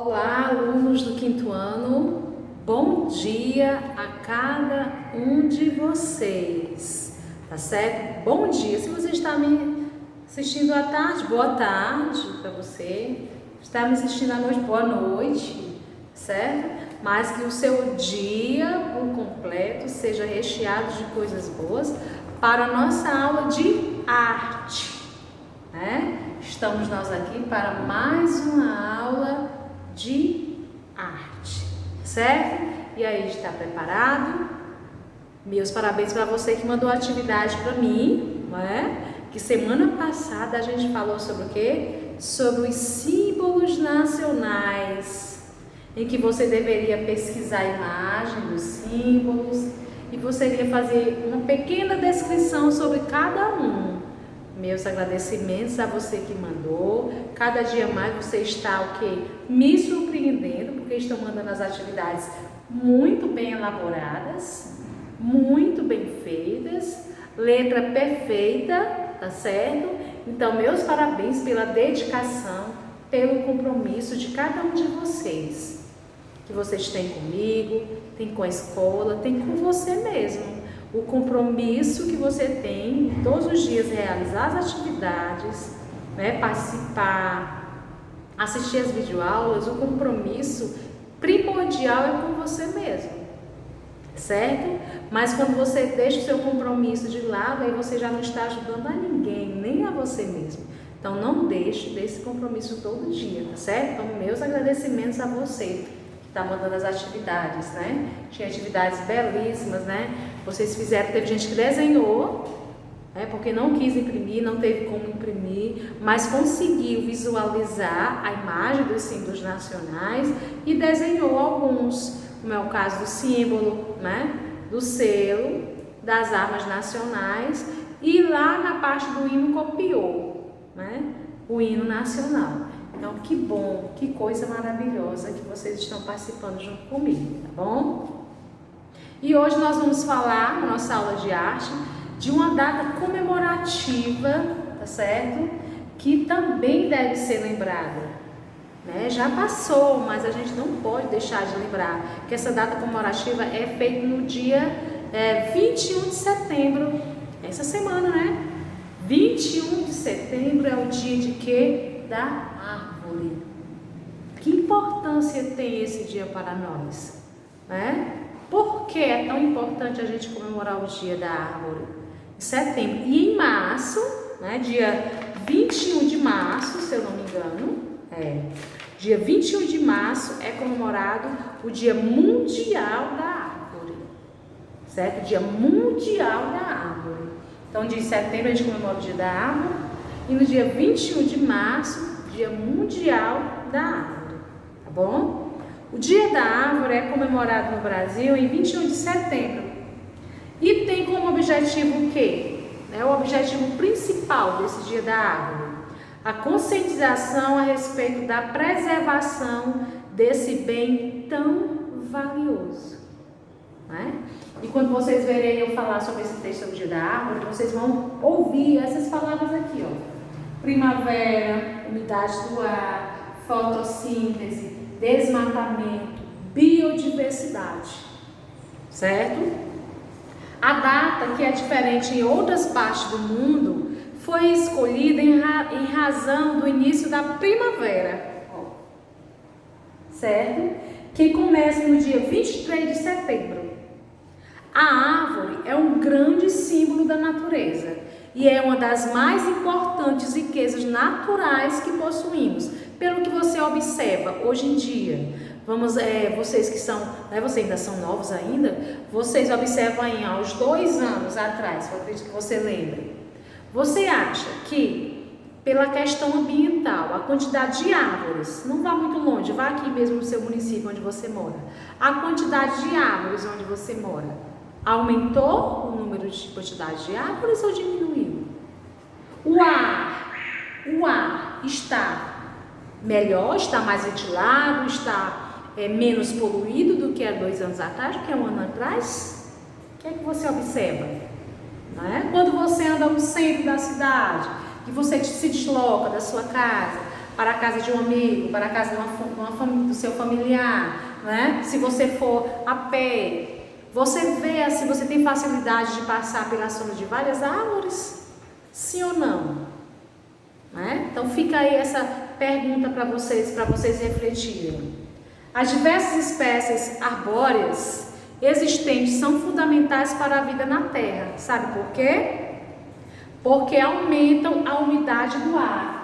Olá, alunos do quinto ano, bom dia a cada um de vocês, tá certo? Bom dia, se você está me assistindo à tarde, boa tarde para você, está me assistindo à noite, boa noite, certo? Mas que o seu dia por completo seja recheado de coisas boas para a nossa aula de arte, né? Estamos nós aqui para mais uma aula de arte, certo? E aí, está preparado? Meus parabéns para você que mandou a atividade para mim, não é? Que semana passada a gente falou sobre o quê? Sobre os símbolos nacionais, em que você deveria pesquisar a imagem dos símbolos e você iria fazer uma pequena descrição sobre cada um. Meus agradecimentos a você que mandou. Cada dia mais você está o quê? Me surpreendendo, porque estão mandando as atividades muito bem elaboradas, muito bem feitas, letra perfeita, tá certo? Então, meus parabéns pela dedicação, pelo compromisso de cada um de vocês, que vocês têm comigo, têm com a escola, têm com você mesmo. O compromisso que você tem todos os dias realizar as atividades, né, participar, assistir as videoaulas, o compromisso primordial é com você mesmo, certo? Mas quando você deixa o seu compromisso de lado, aí você já não está ajudando a ninguém, nem a você mesmo. Então não deixe desse compromisso todo dia, tá certo? Então meus agradecimentos a você que está mandando as atividades, né? Tinha atividades belíssimas, né? Vocês fizeram, teve gente que desenhou, né? Porque não quis imprimir, não teve como imprimir, mas conseguiu visualizar a imagem dos símbolos nacionais e desenhou alguns, como é o caso do símbolo, né? Do selo, das armas nacionais, e lá na parte do hino copiou, né? O hino nacional. Então, que bom, que coisa maravilhosa que vocês estão participando junto comigo, tá bom? E hoje nós vamos falar, na nossa aula de arte, de uma data comemorativa, tá certo? Que também deve ser lembrada, né? Já passou, mas a gente não pode deixar de lembrar que essa data comemorativa é feita no dia 21 de setembro, essa semana, né? 21 de setembro é o dia de quê? Da árvore. Que importância tem esse dia para nós, né? Por que é tão importante a gente comemorar o dia da árvore? Em setembro e em março, né? Dia 21 de março, se eu não me engano, dia 21 de março é comemorado o Dia Mundial da Árvore, certo? Dia Mundial da Árvore. Então, dia de setembro a gente comemora o Dia da Árvore e no dia 21 de março, Dia Mundial da Árvore, tá bom? O Dia da Árvore é comemorado no Brasil em 21 de setembro e tem como objetivo o quê? O objetivo principal desse Dia da Árvore, a conscientização a respeito da preservação desse bem tão valioso, né? E quando vocês verem eu falar sobre esse texto do Dia da Árvore, vocês vão ouvir essas palavras aqui, ó. Primavera, umidade do ar, fotossíntese, desmatamento, biodiversidade, certo? A data, que é diferente em outras partes do mundo, foi escolhida em razão do início da primavera, certo? Que começa no dia 23 de setembro. A árvore é um grande símbolo da natureza e é uma das mais importantes riquezas naturais que possuímos. Pelo que você observa hoje em dia, vocês que são, vocês ainda são novos ainda, vocês observam aí aos 2 anos atrás, eu acredito que você lembre. Você acha que pela questão ambiental, a quantidade de árvores, não vá muito longe, vá aqui mesmo no seu município onde você mora, a quantidade de árvores onde você mora, aumentou o número de quantidade de árvores ou diminuiu? O ar está melhor, está mais ventilado, está menos poluído do que há 2 anos atrás, do que há 1 ano atrás? O que é que você observa? Não é? Quando você anda no centro da cidade, que você se desloca da sua casa para a casa de um amigo, para a casa do seu familiar, né? Se você for a pé, você vê se você tem facilidade de passar pela sombra de várias árvores? Sim ou não? Né? Então fica aí essa pergunta para vocês refletirem. As diversas espécies arbóreas existentes são fundamentais para a vida na Terra. Sabe por quê? Porque aumentam a umidade do ar,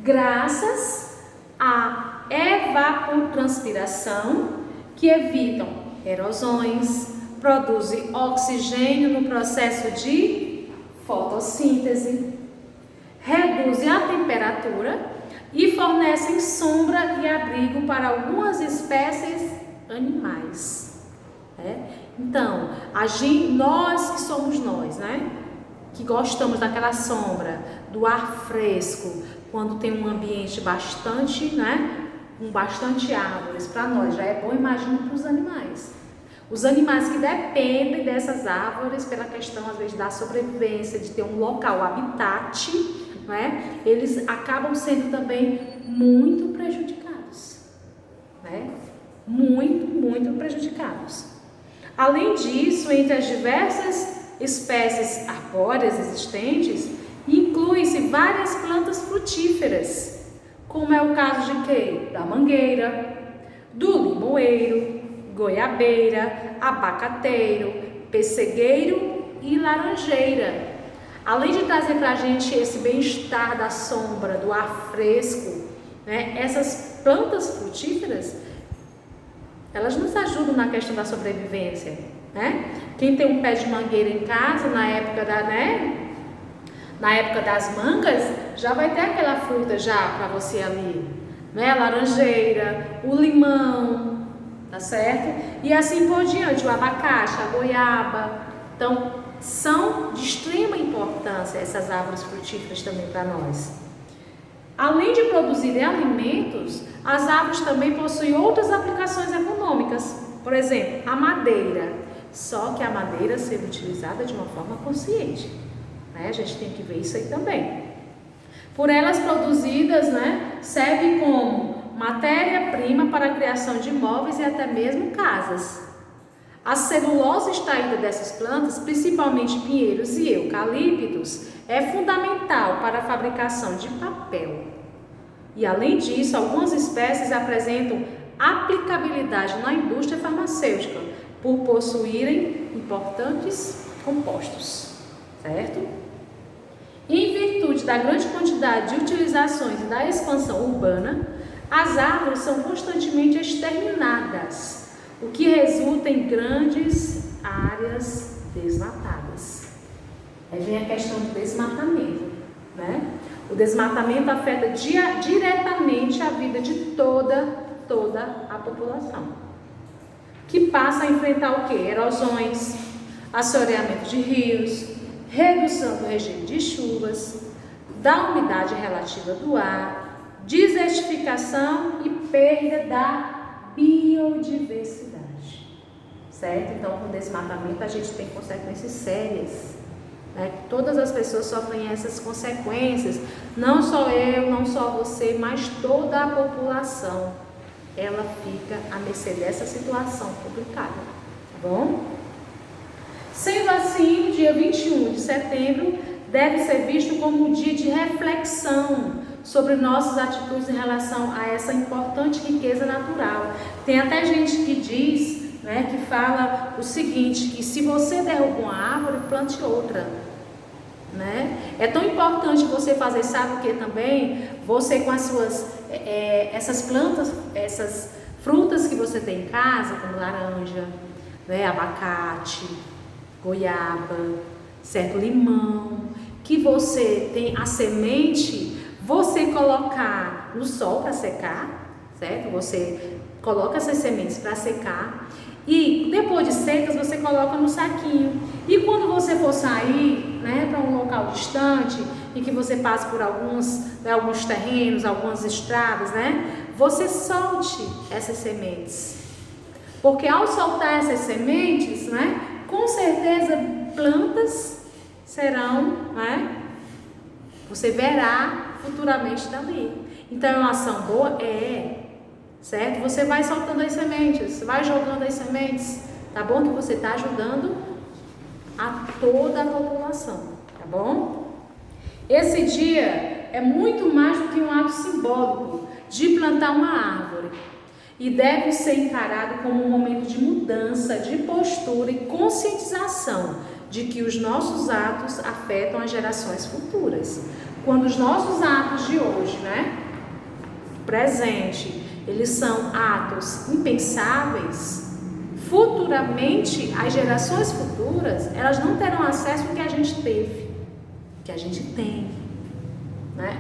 graças à evapotranspiração, que evitam erosões, produzem oxigênio no processo de fotossíntese, reduzem a temperatura e fornecem sombra e abrigo para algumas espécies animais. Então, nós que somos nós, né? Que gostamos daquela sombra, do ar fresco, quando tem um ambiente bastante, né? Com bastante árvores, para nós já é bom, imagina para os animais. Os animais que dependem dessas árvores pela questão, às vezes, da sobrevivência, de ter um local, habitat, né? Eles acabam sendo também muito prejudicados, né? Muito prejudicados. Além disso, entre as diversas espécies arbóreas existentes, inclui-se várias plantas frutíferas, como é o caso de quê? Da mangueira, do limoeiro, goiabeira, abacateiro, pessegueiro e laranjeira. Além de trazer para a gente esse bem-estar da sombra, do ar fresco, né, essas plantas frutíferas, elas nos ajudam na questão da sobrevivência, né? Quem tem um pé de mangueira em casa, na época das mangas, já vai ter aquela fruta já para você ali, né? A laranjeira, o limão, tá certo? E assim por diante, o abacate, a goiaba. Então, são de extrema importância essas árvores frutíferas também para nós. Além de produzirem alimentos, as árvores também possuem outras aplicações econômicas. Por exemplo, a madeira. Só que a madeira sendo utilizada de uma forma consciente, né? A gente tem que ver isso aí também. Por elas produzidas, né, servem como matéria-prima para a criação de móveis e até mesmo casas. A celulose extraída dessas plantas, principalmente pinheiros e eucaliptos, é fundamental para a fabricação de papel. E além disso, algumas espécies apresentam aplicabilidade na indústria farmacêutica por possuírem importantes compostos, certo? Em virtude da grande quantidade de utilizações e da expansão urbana, as árvores são constantemente exterminadas, o que resulta em grandes áreas desmatadas. Aí vem a questão do desmatamento, né? O desmatamento afeta diretamente a vida de toda a população, que passa a enfrentar o quê? Erosões, assoreamento de rios, redução do regime de chuvas, da umidade relativa do ar, desertificação e perda da biodiversidade, certo? Então, com o desmatamento a gente tem consequências sérias, né? Todas as pessoas sofrem essas consequências, não só eu, não só você, mas toda a população, ela fica à mercê dessa situação complicada, tá bom? Sendo assim, o dia 21 de setembro deve ser visto como um dia de reflexão sobre nossas atitudes em relação a essa importante riqueza natural. Tem até gente que diz, né, que fala o seguinte, que se você derruba uma árvore, plante outra, né? É tão importante você fazer, sabe o que também? Você com as suas, essas plantas, essas frutas que você tem em casa, como laranja, né, abacate, goiaba, certo? Limão, que você tem a semente, você colocar no sol para secar, certo? Você coloca essas sementes para secar e depois de secas você coloca no saquinho. E quando você for sair, né, para um local distante e que você passe por alguns terrenos, algumas estradas, né, você solte essas sementes. Porque ao soltar essas sementes, né, com certeza plantas serão, né, você verá futuramente dali. Então é uma ação boa? Certo? Você vai soltando as sementes, vai jogando as sementes, tá bom? Que você está ajudando a toda a população, tá bom? Esse dia é muito mais do que um ato simbólico de plantar uma árvore e deve ser encarado como um momento de mudança de postura e conscientização de que os nossos atos afetam as gerações futuras. Quando os nossos atos de hoje, presente, eles são atos impensáveis, futuramente as gerações futuras, elas não terão acesso ao que a gente teve, que a gente tem,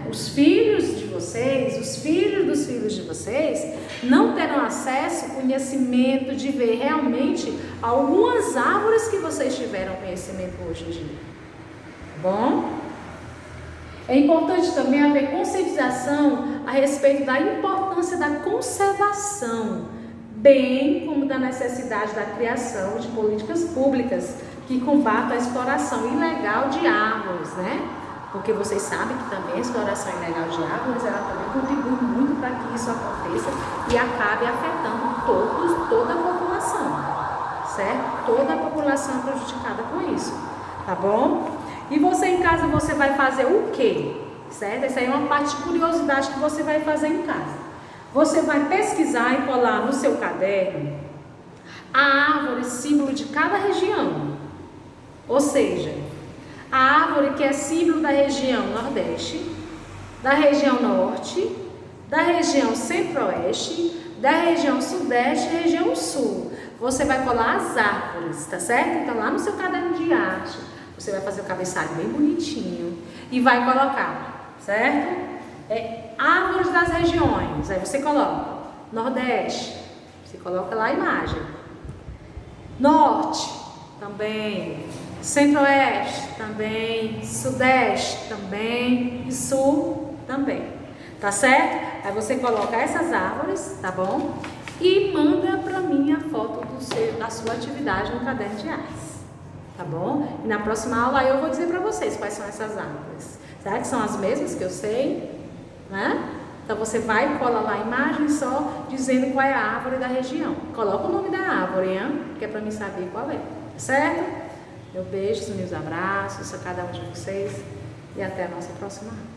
Os filhos de vocês, os filhos dos filhos de vocês, não terão acesso ao conhecimento de ver realmente algumas árvores que vocês tiveram conhecimento hoje em dia, tá bom? É importante também haver conscientização a respeito da importância da conservação, bem como da necessidade da criação de políticas públicas que combatam a exploração ilegal de árvores, Porque vocês sabem que também a exploração ilegal de árvores, ela também contribui muito para que isso aconteça e acabe afetando toda a população, certo? Toda a população é prejudicada com isso, tá bom? E você em casa, você vai fazer o quê? Certo? Essa aí é uma parte de curiosidade que você vai fazer em casa. Você vai pesquisar e colar no seu caderno a árvore símbolo de cada região. Ou seja, a árvore que é símbolo da região Nordeste, da região Norte, da região Centro-Oeste, da região Sudeste e região Sul. Você vai colar as árvores, tá certo? Então lá no seu caderno de arte, você vai fazer o cabeçalho bem bonitinho e vai colocar, certo? Árvores das regiões, aí você coloca Nordeste, você coloca lá a imagem. Norte, também. Centro-Oeste, também. Sudeste, também. E Sul, também. Tá certo? Aí você coloca essas árvores, tá bom? E manda pra mim a foto da sua atividade no caderno de artes. Tá bom? E na próxima aula eu vou dizer pra vocês quais são essas árvores. Será que são as mesmas que eu sei? Então você vai e cola lá a imagem só dizendo qual é a árvore da região. Coloca o nome da árvore, que é pra mim saber qual é. Certo? Meu beijo, meus abraços a cada um de vocês e até a nossa próxima aula.